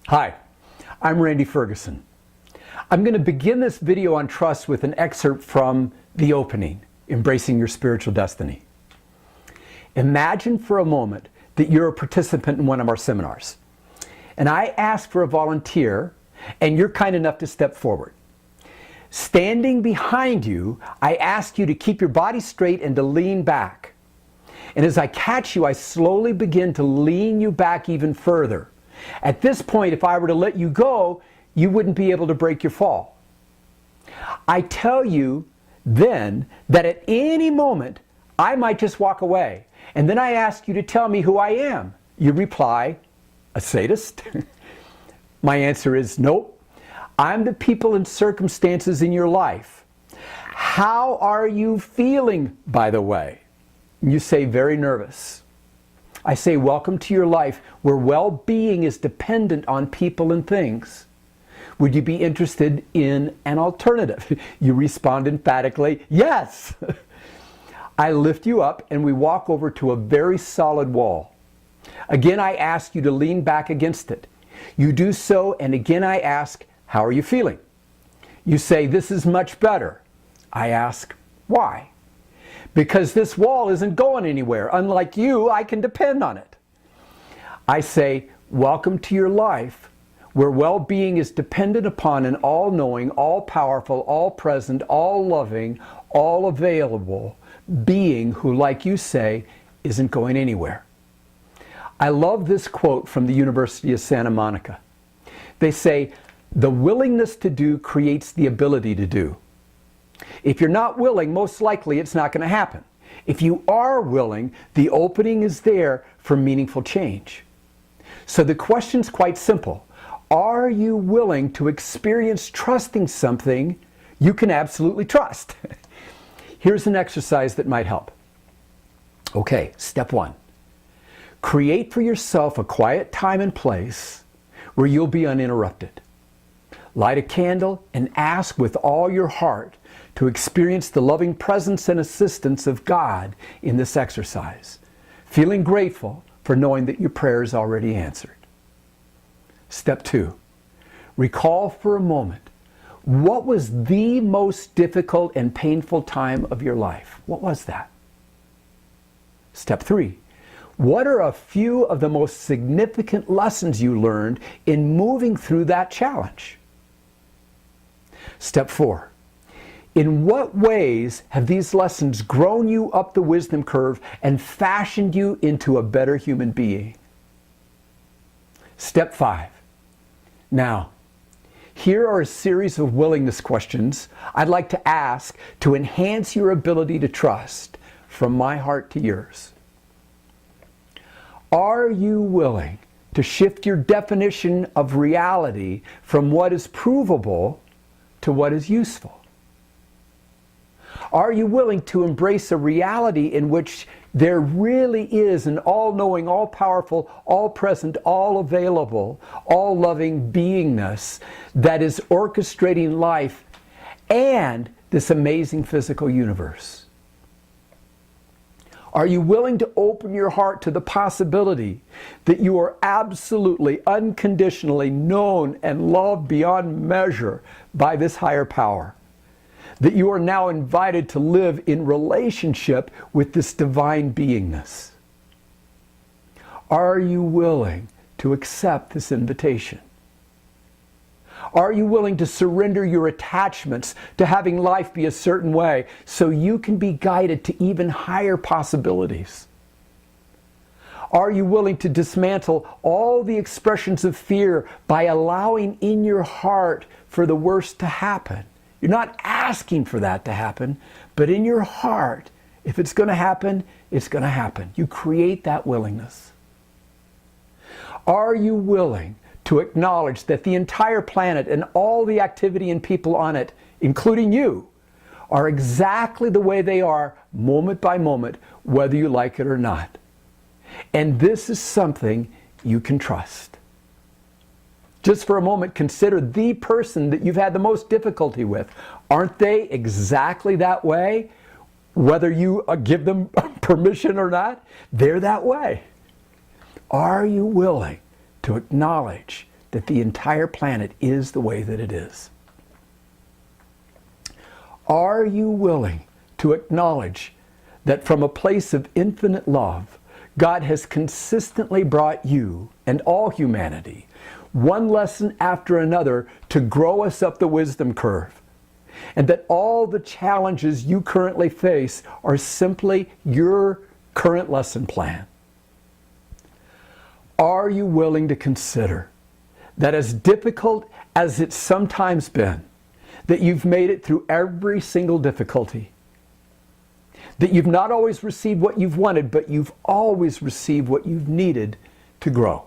Hi, I'm Randy Ferguson. I'm going to begin this video on trust with an excerpt from the opening, Embracing Your Spiritual Destiny. Imagine for a moment that you're a participant in one of our seminars, and I ask for a volunteer, and you're kind enough to step forward. Standing behind you, I ask you to keep your body straight and to lean back. And as I catch you, I slowly begin to lean you back even further. At this point, if I were to let you go, you wouldn't be able to break your fall. I tell you then that at any moment, I might just walk away. And then I ask you to tell me who I am. You reply, a sadist? My answer is, nope. I'm the people and circumstances in your life. How are you feeling, by the way? You say, very nervous. I say, welcome to your life where well-being is dependent on people and things. Would you be interested in an alternative? You respond emphatically, yes. I lift you up and we walk over to a very solid wall. Again, I ask you to lean back against it. You do so, and again I ask, how are you feeling? You say, this is much better. I ask, why? Because this wall isn't going anywhere. Unlike you, I can depend on it. I say, welcome to your life where well-being is dependent upon an all-knowing, all-powerful, all-present, all-loving, all-available being who, like you say, isn't going anywhere. I love this quote from the University of Santa Monica. They say, the willingness to do creates the ability to do. If you're not willing, most likely it's not going to happen. If you are willing, the opening is there for meaningful change. So the question's quite simple. Are you willing to experience trusting something you can absolutely trust? Here's an exercise that might help. Okay, step one. Create for yourself a quiet time and place where you'll be uninterrupted. Light a candle and ask with all your heart to experience the loving presence and assistance of God in this exercise, feeling grateful for knowing that your prayer is already answered. Step two, recall for a moment, what was the most difficult and painful time of your life? What was that? Step three, what are a few of the most significant lessons you learned in moving through that challenge? Step four, in what ways have these lessons grown you up the wisdom curve and fashioned you into a better human being? Step five, now, here are a series of willingness questions I'd like to ask to enhance your ability to trust from my heart to yours. Are you willing to shift your definition of reality from what is provable to what is useful? Are you willing to embrace a reality in which there really is an all-knowing, all-powerful, all-present, all-available, all-loving beingness that is orchestrating life and this amazing physical universe? Are you willing to open your heart to the possibility that you are absolutely, unconditionally known and loved beyond measure by this higher power? That you are now invited to live in relationship with this divine beingness? Are you willing to accept this invitation? Are you willing to surrender your attachments to having life be a certain way so you can be guided to even higher possibilities? Are you willing to dismantle all the expressions of fear by allowing in your heart for the worst to happen? You're not asking for that to happen, but in your heart, if it's going to happen, it's going to happen. You create that willingness. Are you willing to acknowledge that the entire planet and all the activity and people on it, including you, are exactly the way they are, moment by moment, whether you like it or not? And this is something you can trust. Just for a moment, consider the person that you've had the most difficulty with. Aren't they exactly that way? Whether you give them permission or not, they're that way. Are you willing to acknowledge that the entire planet is the way that it is? Are you willing to acknowledge that from a place of infinite love, God has consistently brought you and all humanity one lesson after another to grow us up the wisdom curve, and that all the challenges you currently face are simply your current lesson plan? Are you willing to consider that, as difficult as it's sometimes been, that you've made it through every single difficulty, that you've not always received what you've wanted, but you've always received what you've needed to grow?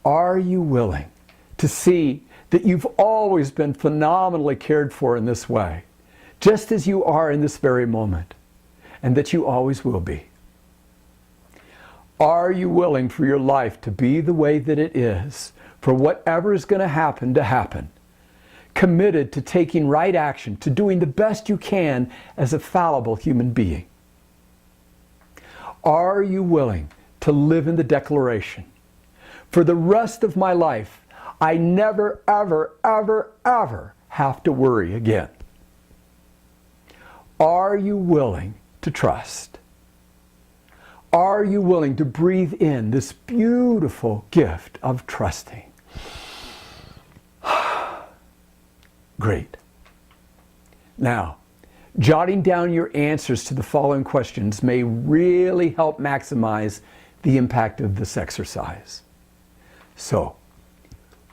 Are you willing to see that you've always been phenomenally cared for in this way, just as you are in this very moment, and that you always will be? Are you willing for your life to be the way that it is, for whatever is going to happen, committed to taking right action, to doing the best you can as a fallible human being? Are you willing to live in the declaration, for the rest of my life, I never, ever, ever, ever have to worry again? Are you willing to trust? Are you willing to breathe in this beautiful gift of trusting? Great. Now, jotting down your answers to the following questions may really help maximize the impact of this exercise. So,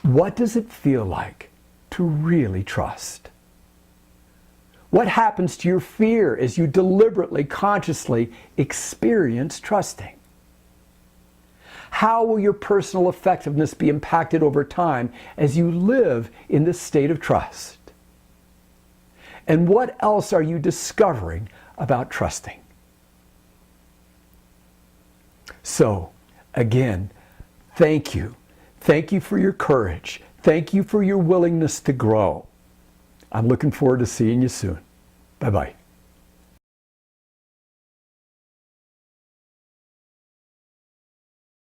what does it feel like to really trust? What happens to your fear as you deliberately, consciously experience trusting? How will your personal effectiveness be impacted over time as you live in this state of trust? And what else are you discovering about trusting? So, again, thank you. Thank you for your courage. Thank you for your willingness to grow. I'm looking forward to seeing you soon. Bye-bye.